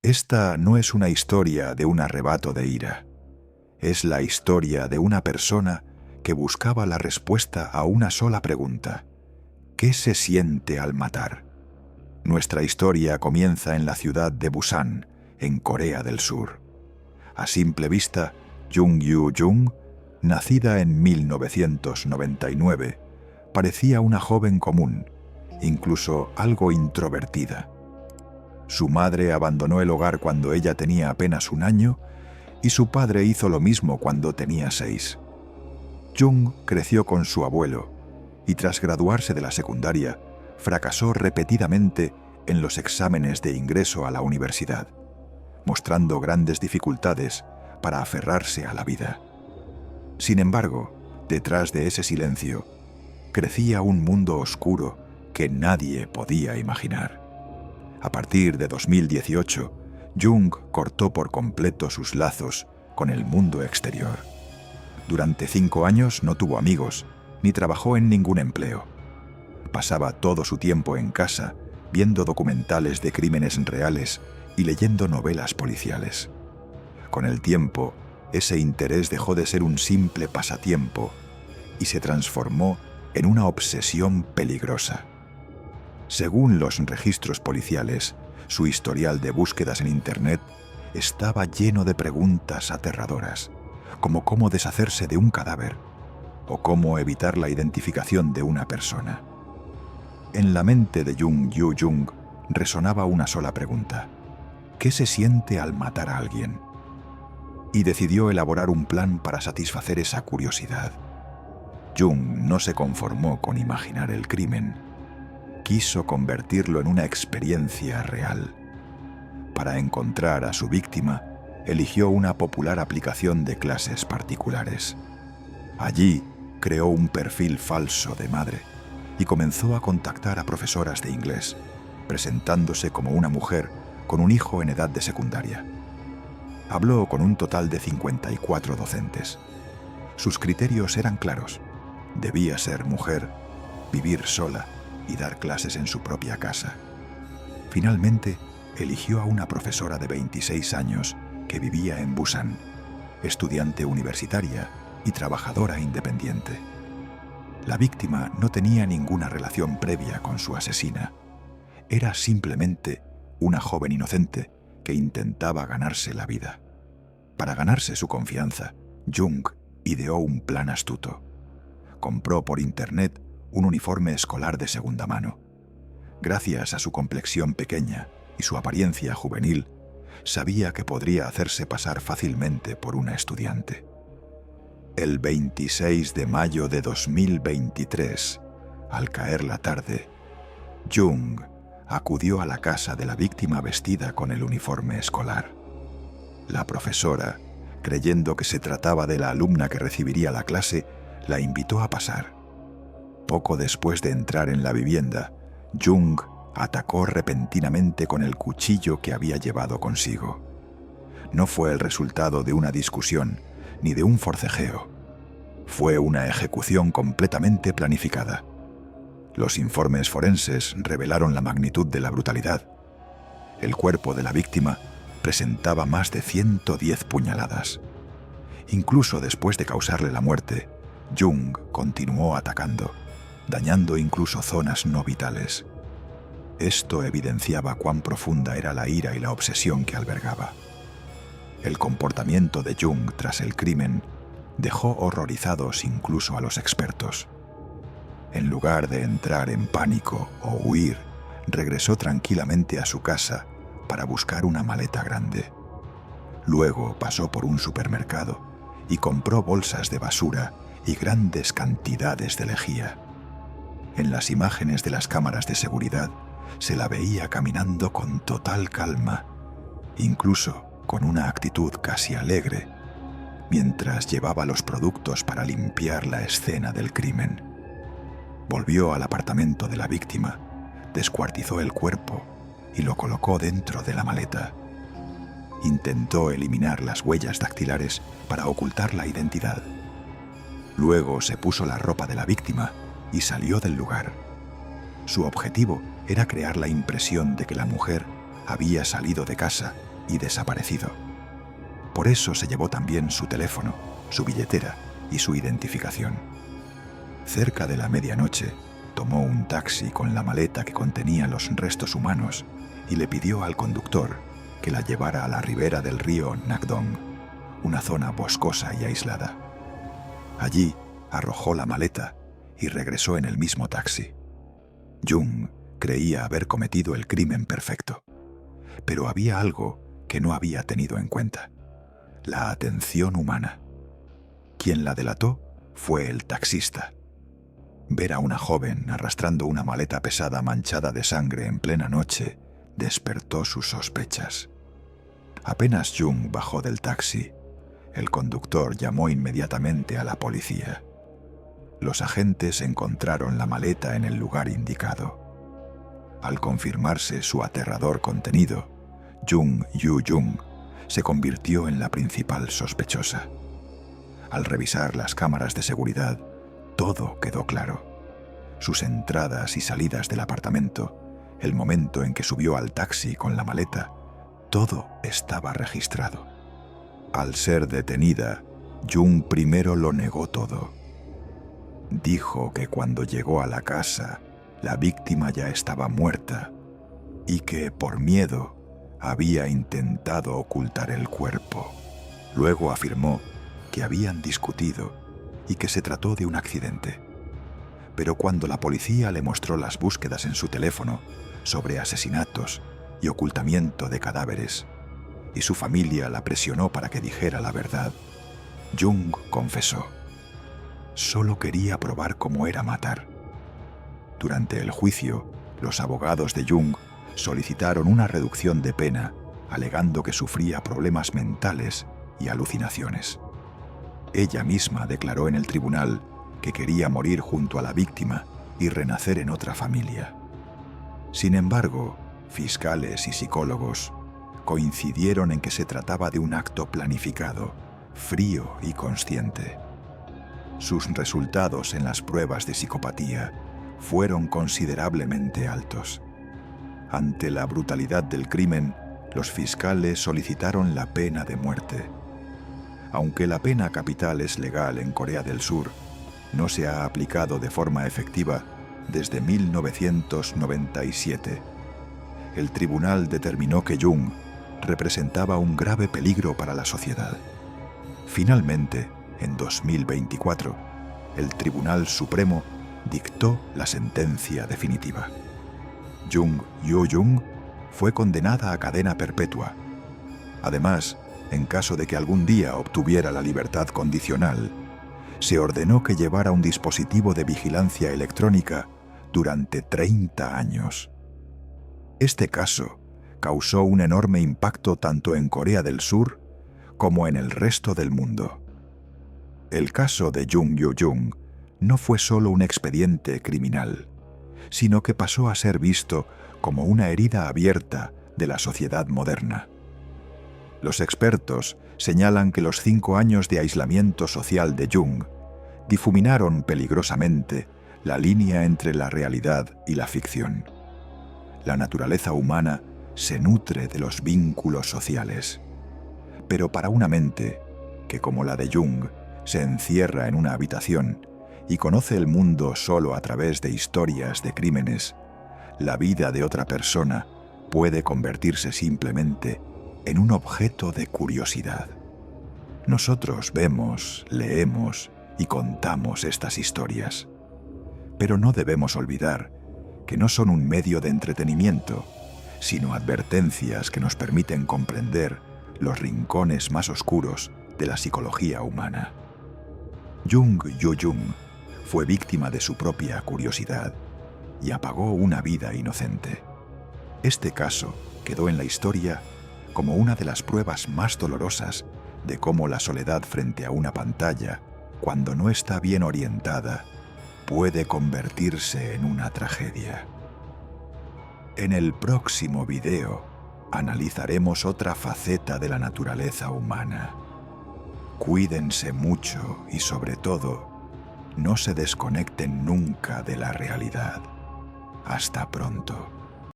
Esta no es una historia de un arrebato de ira. Es la historia de una persona que buscaba la respuesta a una sola pregunta. ¿Qué se siente al matar? Nuestra historia comienza en la ciudad de Busan, en Corea del Sur. A simple vista, Jung Yoo-jung, nacida en 1999, parecía una joven común, incluso algo introvertida. Su madre abandonó el hogar cuando ella tenía apenas 1 año y su padre hizo lo mismo cuando tenía 6. Jung creció con su abuelo y tras graduarse de la secundaria, fracasó repetidamente en los exámenes de ingreso a la universidad, mostrando grandes dificultades para aferrarse a la vida. Sin embargo, detrás de ese silencio, crecía un mundo oscuro que nadie podía imaginar. A partir de 2018, Jung cortó por completo sus lazos con el mundo exterior. Durante 5 años no tuvo amigos, ni trabajó en ningún empleo. Pasaba todo su tiempo en casa, viendo documentales de crímenes reales y leyendo novelas policiales. Con el tiempo, ese interés dejó de ser un simple pasatiempo y se transformó en una obsesión peligrosa. Según los registros policiales, su historial de búsquedas en Internet estaba lleno de preguntas aterradoras, como cómo deshacerse de un cadáver o cómo evitar la identificación de una persona. En la mente de Jung Yoo-jung resonaba una sola pregunta: ¿qué se siente al matar a alguien? Y decidió elaborar un plan para satisfacer esa curiosidad. Jung no se conformó con imaginar el crimen. Quiso convertirlo en una experiencia real. Para encontrar a su víctima, eligió una popular aplicación de clases particulares. Allí creó un perfil falso de madre y comenzó a contactar a profesoras de inglés, presentándose como una mujer con un hijo en edad de secundaria. Habló con un total de 54 docentes. Sus criterios eran claros. Debía ser mujer, vivir sola y dar clases en su propia casa. Finalmente, eligió a una profesora de 26 años que vivía en Busan, estudiante universitaria y trabajadora independiente. La víctima no tenía ninguna relación previa con su asesina. Era simplemente una joven inocente que intentaba ganarse la vida. Para ganarse su confianza, Jung ideó un plan astuto. Compró por internet un uniforme escolar de segunda mano. Gracias a su complexión pequeña y su apariencia juvenil, sabía que podría hacerse pasar fácilmente por una estudiante. El 26 de mayo de 2023, al caer la tarde, Jung acudió a la casa de la víctima vestida con el uniforme escolar. La profesora, creyendo que se trataba de la alumna que recibiría la clase, la invitó a pasar. Poco después de entrar en la vivienda, Jung atacó repentinamente con el cuchillo que había llevado consigo. No fue el resultado de una discusión ni de un forcejeo. Fue una ejecución completamente planificada. Los informes forenses revelaron la magnitud de la brutalidad. El cuerpo de la víctima presentaba más de 110 puñaladas. Incluso después de causarle la muerte, Jung continuó atacando, dañando incluso zonas no vitales. Esto evidenciaba cuán profunda era la ira y la obsesión que albergaba. El comportamiento de Jung tras el crimen dejó horrorizados incluso a los expertos. En lugar de entrar en pánico o huir, regresó tranquilamente a su casa para buscar una maleta grande. Luego pasó por un supermercado y compró bolsas de basura y grandes cantidades de lejía. En las imágenes de las cámaras de seguridad se la veía caminando con total calma, incluso con una actitud casi alegre, mientras llevaba los productos para limpiar la escena del crimen. Volvió al apartamento de la víctima, descuartizó el cuerpo y lo colocó dentro de la maleta. Intentó eliminar las huellas dactilares para ocultar la identidad. Luego se puso la ropa de la víctima y salió del lugar. Su objetivo era crear la impresión de que la mujer había salido de casa y desaparecido. Por eso se llevó también su teléfono, su billetera y su identificación. Cerca de la medianoche, tomó un taxi con la maleta que contenía los restos humanos y le pidió al conductor que la llevara a la ribera del río Nakdong, una zona boscosa y aislada. Allí arrojó la maleta y regresó en el mismo taxi. Jung creía haber cometido el crimen perfecto, pero había algo que no había tenido en cuenta: la atención humana. Quien la delató fue el taxista. Ver a una joven arrastrando una maleta pesada manchada de sangre en plena noche despertó sus sospechas. Apenas Jung bajó del taxi, el conductor llamó inmediatamente a la policía. Los agentes encontraron la maleta en el lugar indicado. Al confirmarse su aterrador contenido, Jung Yu-jung se convirtió en la principal sospechosa. Al revisar las cámaras de seguridad, todo quedó claro. Sus entradas y salidas del apartamento, el momento en que subió al taxi con la maleta, todo estaba registrado. Al ser detenida, Jung primero lo negó todo. Dijo que cuando llegó a la casa, la víctima ya estaba muerta y que, por miedo, había intentado ocultar el cuerpo. Luego afirmó que habían discutido y que se trató de un accidente. Pero cuando la policía le mostró las búsquedas en su teléfono sobre asesinatos y ocultamiento de cadáveres, y su familia la presionó para que dijera la verdad, Jung confesó: solo quería probar cómo era matar. Durante el juicio, los abogados de Jung solicitaron una reducción de pena, alegando que sufría problemas mentales y alucinaciones. Ella misma declaró en el tribunal que quería morir junto a la víctima y renacer en otra familia. Sin embargo, fiscales y psicólogos coincidieron en que se trataba de un acto planificado, frío y consciente. Sus resultados en las pruebas de psicopatía fueron considerablemente altos. Ante la brutalidad del crimen, los fiscales solicitaron la pena de muerte. Aunque la pena capital es legal en Corea del Sur, no se ha aplicado de forma efectiva desde 1997. El tribunal determinó que Jung representaba un grave peligro para la sociedad. Finalmente, en 2024, el Tribunal Supremo dictó la sentencia definitiva. Jung Yu-jung fue condenada a cadena perpetua. Además, en caso de que algún día obtuviera la libertad condicional, se ordenó que llevara un dispositivo de vigilancia electrónica durante 30 años. Este caso causó un enorme impacto tanto en Corea del Sur como en el resto del mundo. El caso de Jung Yu-jung no fue solo un expediente criminal, sino que pasó a ser visto como una herida abierta de la sociedad moderna. Los expertos señalan que los 5 años de aislamiento social de Jung difuminaron peligrosamente la línea entre la realidad y la ficción. La naturaleza humana se nutre de los vínculos sociales. Pero para una mente que, como la de Jung, se encierra en una habitación y conoce el mundo solo a través de historias de crímenes, la vida de otra persona puede convertirse simplemente en un objeto de curiosidad. Nosotros vemos, leemos y contamos estas historias, pero no debemos olvidar que no son un medio de entretenimiento, sino advertencias que nos permiten comprender los rincones más oscuros de la psicología humana. Jung Yu-jung fue víctima de su propia curiosidad y apagó una vida inocente. Este caso quedó en la historia como una de las pruebas más dolorosas de cómo la soledad frente a una pantalla, cuando no está bien orientada, puede convertirse en una tragedia. En el próximo video analizaremos otra faceta de la naturaleza humana. Cuídense mucho y, sobre todo, no se desconecten nunca de la realidad. Hasta pronto.